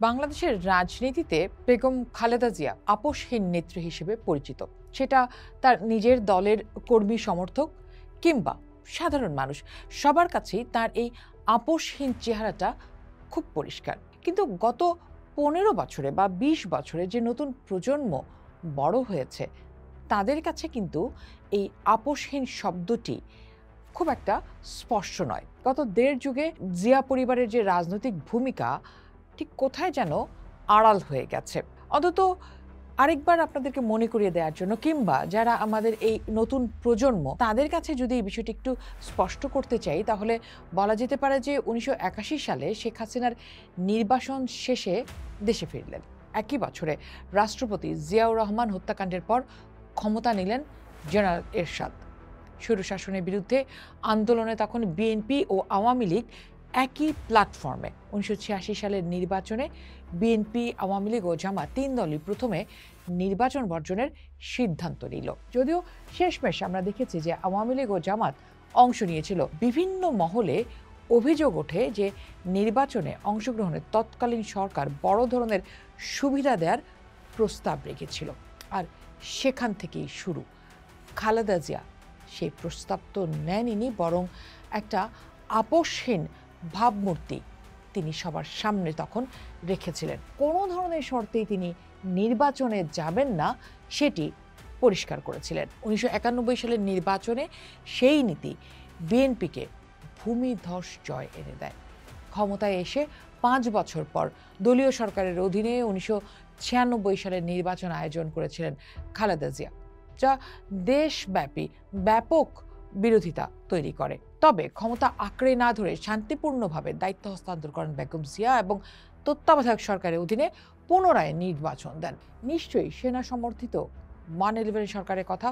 বাংলাদেশের রাজনীতিতে বেগম খালেদা জিয়া আপোষহীন নেত্রী হিসেবে পরিচিত। সেটা তার নিজের দলের কর্মী সমর্থক কিংবা সাধারণ মানুষ সবার কাছেই তার এই আপোষহীন চেহারাটা খুব পরিষ্কার। কিন্তু গত 15 বছরে বা 20 বছরে যে নতুন প্রজন্ম বড় হয়েছে তাদের কাছে কিন্তু এই আপোষহীন শব্দটি খুব একটা স্পষ্ট নয়। গত দেড় যুগে জিয়া পরিবারের যে রাজনৈতিক ভূমিকা ঠিক কোথায় যেন আড়াল হয়ে গেছে। অন্তত আরেকবার আপনাদেরকে মনে করিয়ে দেওয়ার জন্য কিংবা যারা আমাদের এই নতুন প্রজন্ম তাদের কাছে যদি এই বিষয়টি একটু স্পষ্ট করতে চাই, তাহলে বলা যেতে পারে যে 1981 সালে শেখ হাসিনার নির্বাসন শেষে দেশে ফিরলেন। একই বছরে রাষ্ট্রপতি জিয়াউর রহমান হত্যাকাণ্ডের পর ক্ষমতা নিলেন জেনারেল এরশাদ। স্বৈরশাসনের বিরুদ্ধে আন্দোলনে তখন বিএনপি ও আওয়ামী লীগ একই প্ল্যাটফর্মে। 1986 সালের নির্বাচনে বিএনপি, আওয়ামী লীগ ও জামাত তিন দলই প্রথমে নির্বাচন বর্জনের সিদ্ধান্ত নিল। যদিও শেষমেশ আমরা দেখেছি যে আওয়ামী লীগ ও জামাত অংশ নিয়েছিল। বিভিন্ন মহলে অভিযোগ ওঠে যে নির্বাচনে অংশগ্রহণে তৎকালীন সরকার বড় ধরনের সুবিধা দেওয়ার প্রস্তাব রেখেছিল। আর সেখান থেকেই শুরু। খালেদা জিয়া সেই প্রস্তাব তো নেননি, বরং একটা আপোষহীন ভাবমূর্তি তিনি সবার সামনে তখন রেখেছিলেন। কোনো ধরনের শর্তেই তিনি নির্বাচনে যাবেন না সেটি পরিষ্কার করেছিলেন। 1991 সালের নির্বাচনে সেই নীতি বিএনপিকে ভূমিধস জয় এনে দেয়। ক্ষমতায় এসে 5 বছর পর দলীয় সরকারের অধীনে 1996 সালের নির্বাচন আয়োজন করেছিলেন খালেদা জিয়া, যা দেশব্যাপী ব্যাপক বিরোধিতা তৈরি করে। তবে ক্ষমতা আঁকড়ে না ধরে শান্তিপূর্ণভাবে দায়িত্ব হস্তান্তর করেন বেগম জিয়া এবং তত্ত্বাবধায়ক সরকারের অধীনে পুনরায় নির্বাচন দেন। নিশ্চয়ই সেনা সমর্থিত 111 সরকারের কথা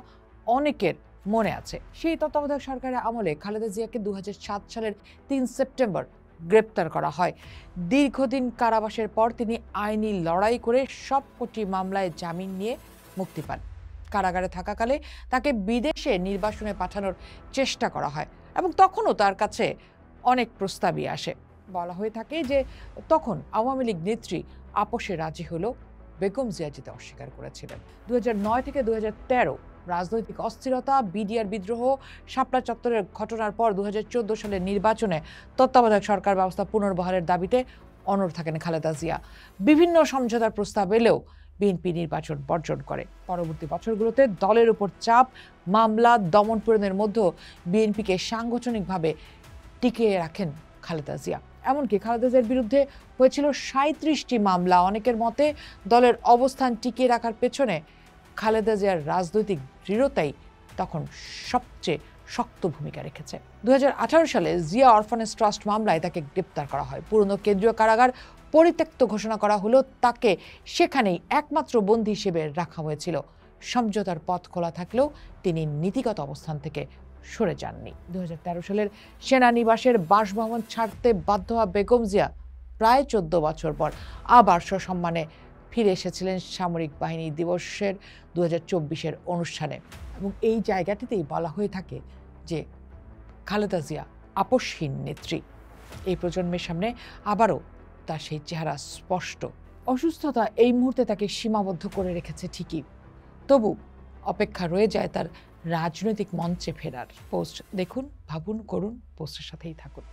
অনেকের মনে আছে। সেই তত্ত্বাবধায়ক সরকারের আমলে খালেদা জিয়াকে 2007 সালের 3 সেপ্টেম্বর গ্রেপ্তার করা হয়। দীর্ঘদিন কারাবাসের পর তিনি আইনি লড়াই করে সবকটি মামলায় জামিন নিয়ে মুক্তি পান। কারাগারে থাকাকালে তাকে বিদেশে নির্বাসনে পাঠানোর চেষ্টা করা হয় এবং তখনও তার কাছে অনেক প্রস্তাবই আসে। বলা হয়ে থাকে যে তখন আওয়ামী লীগ নেত্রী আপোষে রাজি হলেও বেগম জিয়া যেতে অস্বীকার করেছিলেন। 2009 থেকে 2013 রাজনৈতিক অস্থিরতা, বিডিআর বিদ্রোহ, শাপলা চত্বরের ঘটনার পর 2014 সালের নির্বাচনে তত্ত্বাবধায়ক সরকার ব্যবস্থা পুনর্বহালের দাবিতে অনড় থাকেন খালেদা জিয়া। বিভিন্ন সমঝোতার প্রস্তাব এলেও বিএনপি নির্বাচন বর্জন করে। পরবর্তী বছরগুলোতে দলের উপর চাপ, মামলা, দমন পীড়নের মধ্যেও বিএনপিকে সাংগঠনিকভাবে টিকিয়ে রাখেন খালেদা জিয়া। এমনকি খালেদা জিয়ার বিরুদ্ধে হয়েছিল 37টি মামলা। অনেকের মতে দলের অবস্থান টিকিয়ে রাখার পেছনে খালেদা জিয়ার রাজনৈতিক দৃঢ়তাই তখন সবচেয়ে শক্ত ভূমিকা রেখেছে। 2018 সালে জিয়া অরফানেজ ট্রাস্ট মামলায় তাকে গ্রেপ্তার করা হয়। পুরনো কেন্দ্রীয় কারাগার পরিত্যক্ত ঘোষণা করা হলেও তাকে সেখানেই একমাত্র বন্দী হিসেবে রাখা হয়েছিল। সমঝোতার পথ খোলা থাকলেও তিনি নীতিগত অবস্থান থেকে সরে যাননি। 2013 সালের সেনানিবাসের বাসভবন ছাড়তে বাধ্য হওয়া বেগম জিয়া প্রায় 14 বছর পর আবার সসম্মানে ফিরে এসেছিলেন সামরিক বাহিনী দিবসের 2024 অনুষ্ঠানে। এবং এই জায়গাটিতেই বলা হয়ে থাকে যে খালেদা জিয়া আপোষহীন নেত্রী। এই প্রজন্মের সামনে আবারও তার সেই চেহারা স্পষ্ট। অসুস্থতা এই মুহূর্তে তাকে সীমাবদ্ধ করে রেখেছে ঠিকই, তবু অপেক্ষা রয়ে যায় তার রাজনৈতিক মঞ্চে ফেরার। পোস্ট দেখুন, ভাবুন, করুন, পোস্টের সাথেই থাকুন।